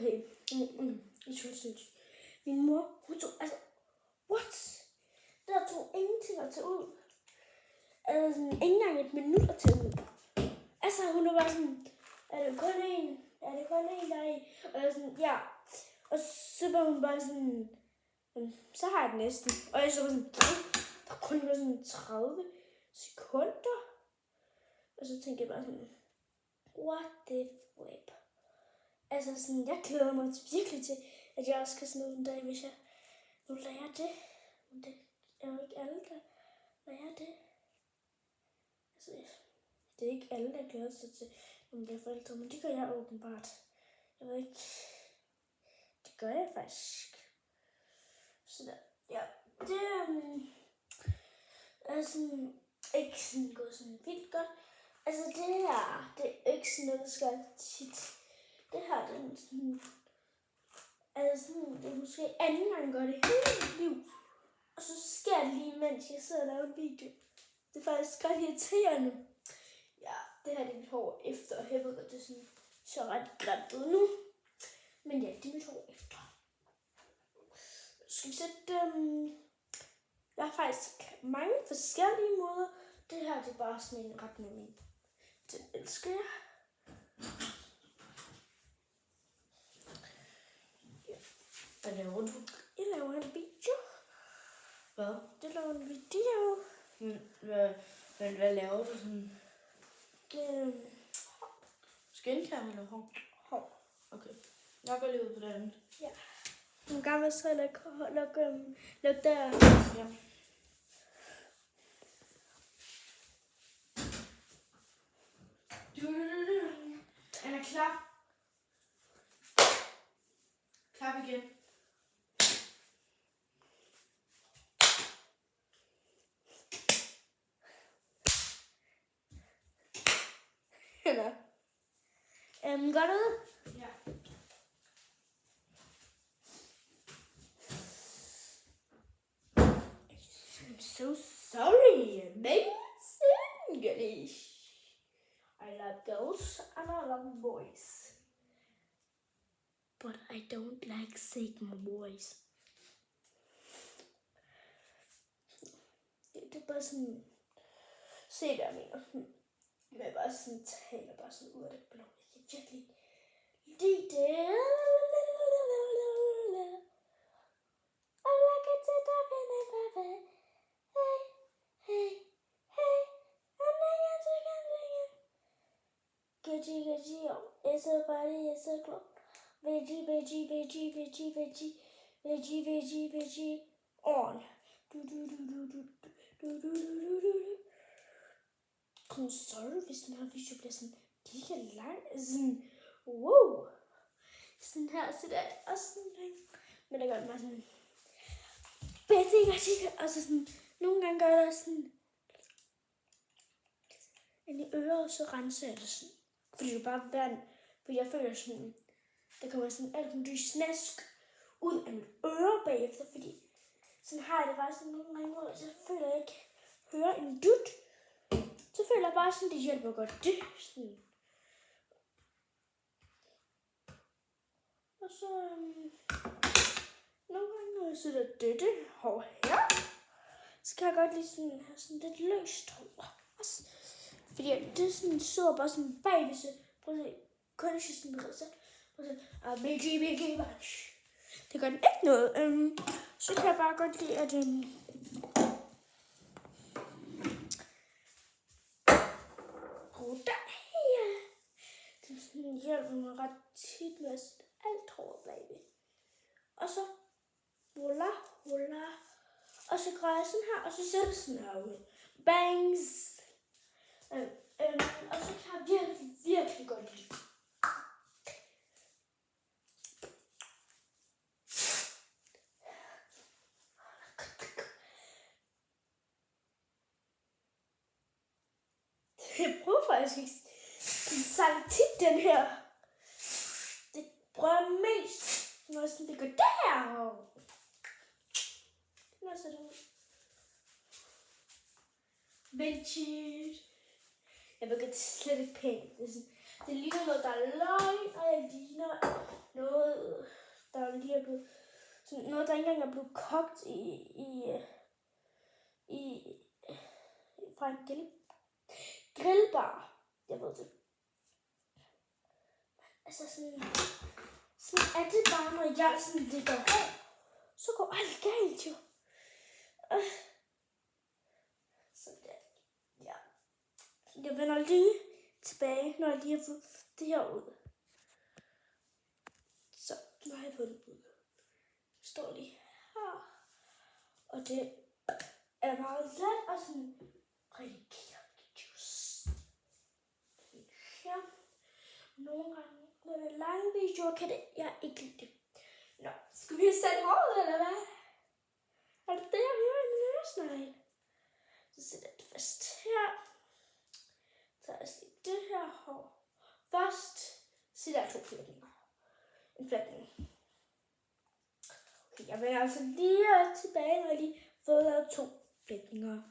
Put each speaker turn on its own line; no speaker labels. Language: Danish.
Okay. I tror sindssygt. Min mor, hun tog, altså, what? Der tog ingenting at tage ud. Altså sådan, ikke engang et minut at tage ud. Altså, hun var bare sådan, er det kun en? Er det kun en, der er i? Og jeg sådan, ja. Og så var hun bare sådan, så har jeg det næsten. Og jeg så var sådan, der kun var sådan 30 sekunder. Og så tænkte jeg bare sådan, what the web. Altså sådan, jeg glæder mig virkelig til, at jeg også kan sådan noget en dag, hvis jeg nu lærer det. Men det er jo ikke alle, der lærer det. Altså, det er ikke alle, der glæder sig til, når man bliver forældre, men det gør jeg åbenbart. Jeg ved ikke, det gør jeg faktisk. Så der, ja, det er sådan, ikke sådan gået sådan vildt godt. Altså det her, det er ikke sådan noget, der skal tit. Det her, det er sådan, altså sådan, det er måske anden gang, jeg gør det hele mit liv. Og så sker det lige, mens jeg sidder og laver en video. Det er faktisk ret irriterende. Ja, det her det er mit hår efter, og jeg ved godt, det er sådan, så ret grimt ud nu. Men ja, det er mit hår efter. Skal vi sætte, jeg har faktisk mange forskellige måder. Det her, det er bare sådan en ret nemlig. Det elsker jeg. Ja. Hvad laver du? Jeg laver en video.
Hvad?
Det laver en video.
Hvad laver du sådan? Skincare eller hår?
Hår.
Okay. Jeg går lige ud på den.
Ja. En gammel så luk der.
Ja. Han er klar. Klap igen.
Eller. Går du ud?
Ja.
I'm so sorry. Amazing English. I love girls and I love boys. But I don't like Sigma boys. Det er bare sådan, se hvad jeg mener. Men bare sådan taler bare sådan ud af det blå. Jeg kan virkelig lide det. I like it to the hey, hey, hey, I'm Gidgy, gidgy, it's a body, it's a clock. Veggie, veggie, veggie, veggie, veggie, veggie, veggie, veggie, on. Kom, sorry, hvis den her video bliver sådan giga lang. Sådan, wow. Sådan her, så det er også sådan lang. Men det gør det bare sådan. Og så sådan, nogle gange gør jeg det sådan. Ind i øret, så renser jeg det sådan. Fordi det er bare vand. Fordi jeg føler sådan, der kommer sådan alt muligt snask ud af mit øre bagefter. Fordi sådan har jeg det bare sådan nogle gange, hvor jeg føler, jeg ikke hører en dut. Så føler jeg bare sådan, det hjælper godt. Det sådan. Og så nogle gange, når jeg sætter dette hår her, så kan jeg godt lige sådan have sådan lidt løst hår. Også. Fordi det er sådan, så bare sådan bagved sig. Prøv at se. Kun ikke sådan noget. Så prøv at se. Det gør den ikke noget. Så kan jeg bare godt lide, at det sådan hjælper mig ret tit med at sætte alt hår bagved. Og så voila. Og så gør jeg sådan her, og så sætter jeg sådan her ud. Bangs. Og så kan jeg virkelig godt lide. Jeg prøver faktisk ikke sang tit den her. Det prøver jeg mest, når sådan det går der. Nå, så det veggie. Jeg ved slet ikke pænt. Det ligner noget, der er løgn, og jeg ligner noget lige er blevet, sådan noget, der ikke engang er blevet kogt fra en grillbar. Jeg ved det. Altså sådan er det bare, når jeg sådan ligger hård, så går alt galt jo. Så ja. Jeg vender lige tilbage, når jeg lige har fået det her ud. Så nu har jeg fået det ud. Det står lige her. Og det er meget let og sådan rigtig juice. Ja. Nogle gange, når det er lange videoer, kan jeg ikke lide det. Nå, skal vi sætte håret, eller hvad? Er det det, jeg hører i min øresnegl? Så sætter jeg det fast her. Så jeg lige det her hår. Først sætter jeg 2 flætninger. En flætning. Okay, jeg vil altså lige tilbage, når jeg lige får lavet 2 flætninger.